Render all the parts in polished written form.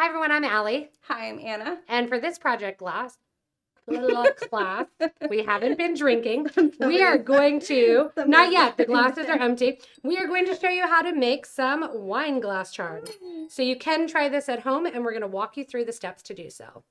Hi everyone, I'm Allie. Hi, I'm Anna. And for this project class, we haven't been drinking. We are going to, not yet, the glasses are empty. We are going to show you how to make some wine glass charms. So you can try this at home and we're going to walk you through the steps to do so.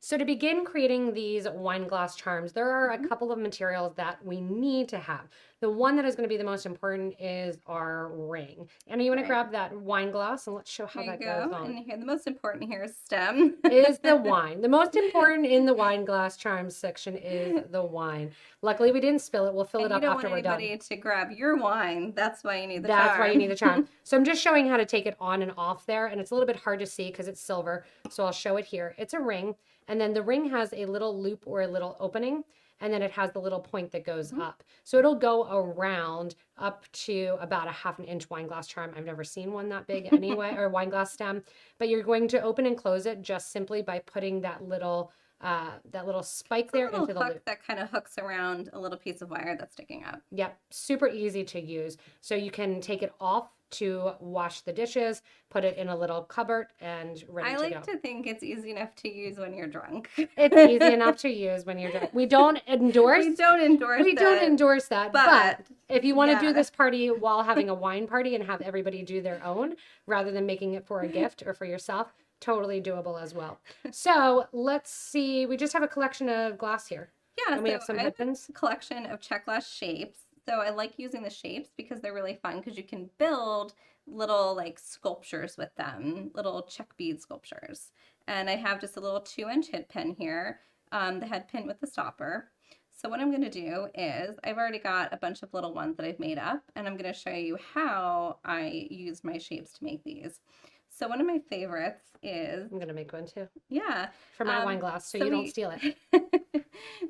So to begin creating these wine glass charms, there are a couple of materials that we need to have. The one that is going to be the most important is our ring. And you want to grab that wine glass and let's show how that goes on. And here, the most important here is stem. Is the wine. The most important in the wine glass charms section is the wine. Luckily, we didn't spill it. We'll fill it up after we're done. You don't want anybody to grab your wine. That's why you need the charm. That's why you need the charm. So I'm just showing how to take it on and off there. And it's a little bit hard to see because it's silver. So I'll show it here. It's a ring. And then the ring has a little loop or a little opening. And then it has the little point that goes up. So it'll go around up to about a 1/2 inch wine glass charm. I've never seen one that big anyway, or wine glass stem. But you're going to open and close it just simply by putting that little spike there into the loop. That kind of hooks around a little piece of wire that's sticking up. Yep, super easy to use. So you can take it off to wash the dishes, put it in a little cupboard, and ready to go. I like to think it's easy enough to use when you're drunk. It's easy enough to use when you're drunk. We don't endorse. We don't endorse that. But if you want to do this party while having a wine party and have everybody do their own, rather than making it for a gift or for yourself, totally doable as well. So let's see. We just have a collection of glass here. Yeah, and we have some headpins. A collection of Czech glass shapes. So I like using the shapes because they're really fun because you can build little like sculptures with them, little Czech bead sculptures. And I have just a little 2-inch head pin here, the head pin with the stopper. So what I'm going to do is I've already got a bunch of little ones that I've made up, and I'm going to show you how I use my shapes to make these. So one of my favorites is... I'm going to make one too. Yeah. For my wine glass, so you don't steal it.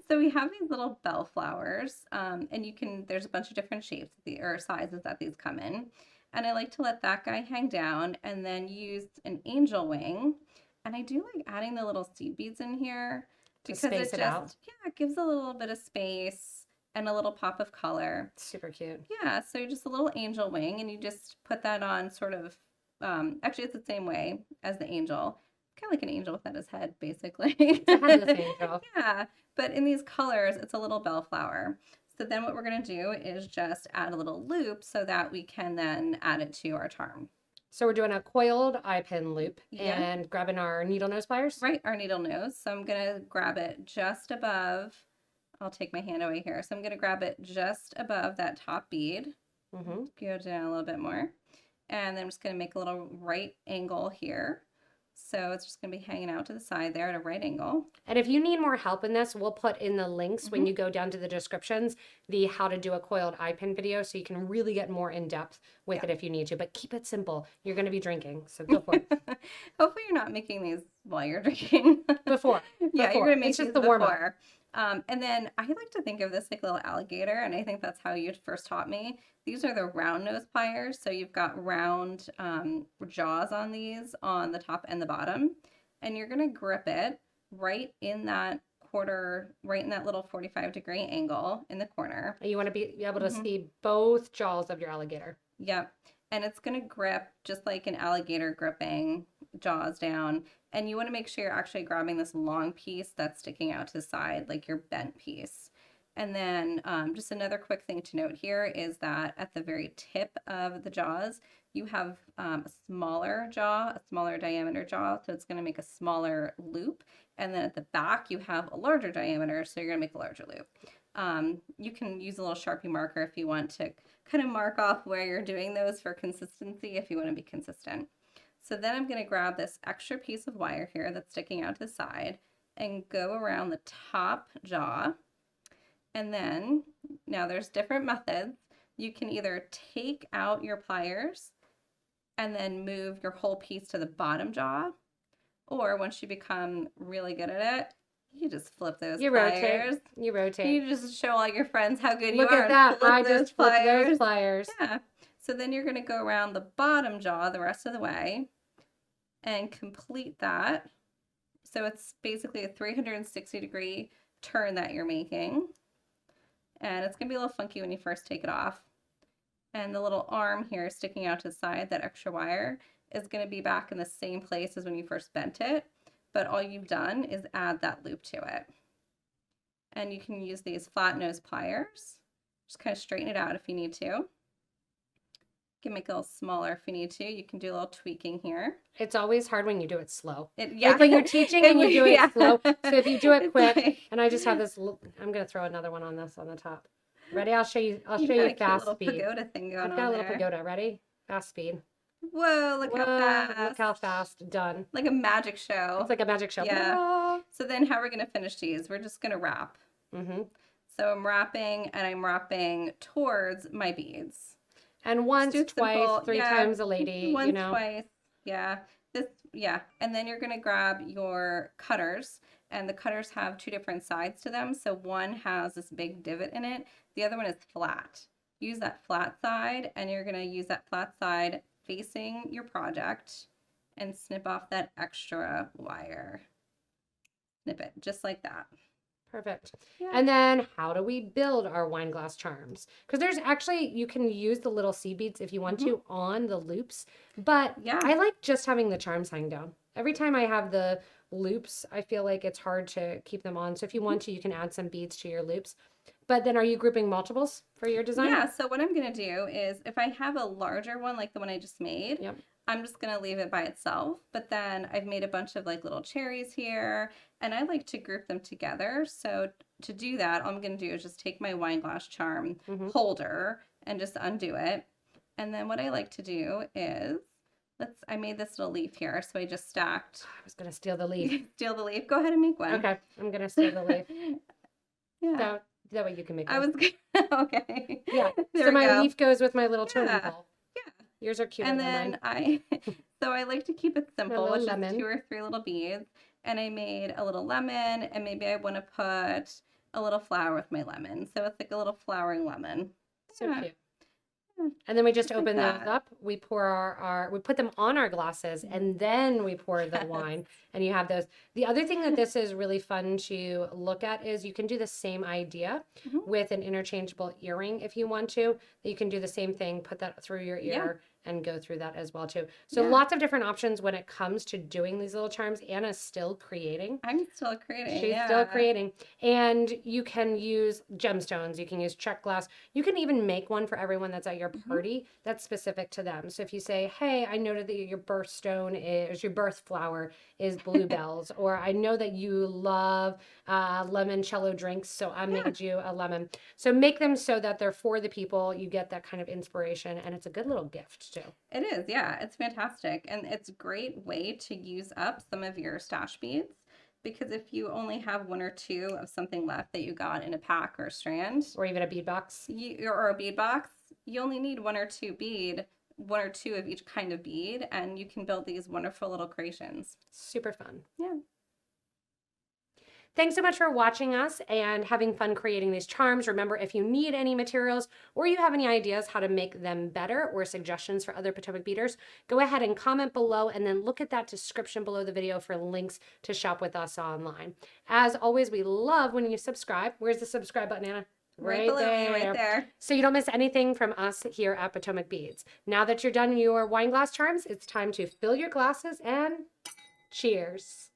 So we have these little bell flowers, and there's a bunch of different shapes or sizes that these come in. And I like to let that guy hang down and then use an angel wing. And I do like adding the little seed beads in here because it gives a little bit of space and a little pop of color. Super cute. Yeah, so just a little angel wing, and you just put that on sort of, actually it's the same way as the angel. Kind of like an angel without his head, basically. It's a headless angel. Yeah, but in these colors, it's a little bellflower. So then what we're going to do is just add a little loop so that we can then add it to our charm. So we're doing a coiled eye pin loop and grabbing our needle nose pliers? Right, our needle nose. So I'm going to grab it just above, I'll take my hand away here. So I'm going to grab it just above that top bead. Go down a little bit more. And then I'm just going to make a little right angle here. So it's just going to be hanging out to the side there at a right angle. And if you need more help in this, we'll put in the links when you go down to the descriptions, the how to do a coiled eye pin video, so you can really get more in depth with it if you need to. But keep it simple. You're going to be drinking, so go for it. Hopefully you're not making these while you're drinking. Before. Yeah, you're going to make it's just the warm up. And then I like to think of this like a little alligator, and I think that's how you first taught me. These are the round nose pliers, so you've got round jaws on these on the top and the bottom, and you're going to grip it right in that right in that little 45-degree angle in the corner. You want to be able to see both jaws of your alligator. Yep. And it's going to grip just like an alligator gripping, jaws down. And you want to make sure you're actually grabbing this long piece that's sticking out to the side, like your bent piece. And then just another quick thing to note here is that at the very tip of the jaws, you have a smaller jaw, a smaller diameter jaw. So it's going to make a smaller loop. And then at the back, you have a larger diameter. So you're going to make a larger loop. You can use a little Sharpie marker if you want to kind of mark off where you're doing those for consistency if you want to be consistent. So then I'm going to grab this extra piece of wire here that's sticking out to the side and go around the top jaw. And then, now there's different methods. You can either take out your pliers and then move your whole piece to the bottom jaw, or once you become really good at it, you just flip those pliers. You rotate. You just show all your friends how good you are. Look at that. I just flipped those pliers. Yeah. So then you're going to go around the bottom jaw the rest of the way and complete that. So it's basically a 360-degree turn that you're making. And it's going to be a little funky when you first take it off. And the little arm here sticking out to the side, that extra wire, is going to be back in the same place as when you first bent it, but all you've done is add that loop to it. And you can use these flat nose pliers. Just kind of straighten it out if you need to. You can make it a little smaller if you need to. You can do a little tweaking here. It's always hard when you do it slow. Yeah. Like when you're teaching and you do it Yeah. slow. So if you do it It's quick, like- and I just have this, I'm going to throw another one on this on the top. Ready? I'll show you. I'll show got you a cute fast little speed. pagoda thing going I've got on a little there. pagoda. Ready? Fast speed. Whoa, look how Whoa, fast. Look how fast. Done. Like a magic show. It's like a magic show. Yeah. So then how are we going to finish these? We're just going to wrap. Mm-hmm. So I'm wrapping, and I'm wrapping towards my beads. And once, Just do it twice, simple. 3 Yeah. times a lady, Once, you know. twice. Yeah. Yeah. And then you're going to grab your cutters, and the cutters have 2 different sides to them. So one has this big divot in it. The other one is flat. Use that flat side, and you're going to use that flat side facing your project and snip off that extra wire. Snip it just like that. Perfect. Yeah. And then how do we build our wine glass charms? Because there's actually, you can use the little seed beads if you want to on the loops, but Yeah. I like just having the charms hang down. Every time I have the loops, I feel like it's hard to keep them on. So if you want to, you can add some beads to your loops. But then are you grouping multiples for your design? Yeah, so what I'm going to do is if I have a larger one like the one I just made, Yep. I'm just going to leave it by itself. But then I've made a bunch of like little cherries here, and I like to group them together. So to do that, all I'm going to do is just take my wine glass charm holder and just undo it. And then what I like to do is, I made this little leaf here. So I just stacked. I was going to steal the leaf. Steal the leaf. Go ahead and make one. Okay, I'm going to steal the leaf. Yeah. So that way you can make I one. was okay. Yeah, There so we my go. leaf goes with my little totem Yeah. pole. Yeah. Yours are cuter And than then mine. I like to keep it simple, little which lemon. is 2 or 3 little beads. And I made a little lemon, and maybe I want to put a little flower with my lemon. So it's like a little flowering lemon. So Yeah. cute. And then we just Just like open those that. up. We pour we put them on our glasses, and then we pour the wine, and you have those. The other thing that this is really fun to look at is you can do the same idea with an interchangeable earring if you want to. You can do the same thing, put that through your ear, and go through that as well too. So Yeah. lots of different options when it comes to doing these little charms. Anna's still creating. I'm still creating. She's still creating. And you can use gemstones. You can use Czech glass. You can even make one for everyone that's at your party that's specific to them. So if you say, hey, I noted that your birth flower is bluebells, or I know that you love limoncello drinks, so I made you a lemon. So make them so that they're for the people. You get that kind of inspiration, and it's a good little gift too. It is, yeah. It's fantastic. And it's a great way to use up some of your stash beads, because if you only have 1 or 2 of something left that you got in a pack or a strand, Or even a bead box. or a bead box, you only need 1 or 2 bead, 1 or 2 of each kind of bead, and you can build these wonderful little creations. Super fun. Yeah. Thanks so much for watching us and having fun creating these charms. Remember, if you need any materials or you have any ideas how to make them better or suggestions for other Potomac beaders, go ahead and comment below, and then look at that description below the video for links to shop with us online. As always, we love when you subscribe. Where's the subscribe button, Anna? Right below you, right there. So you don't miss anything from us here at Potomac Beads. Now that you're done your wine glass charms, it's time to fill your glasses and cheers.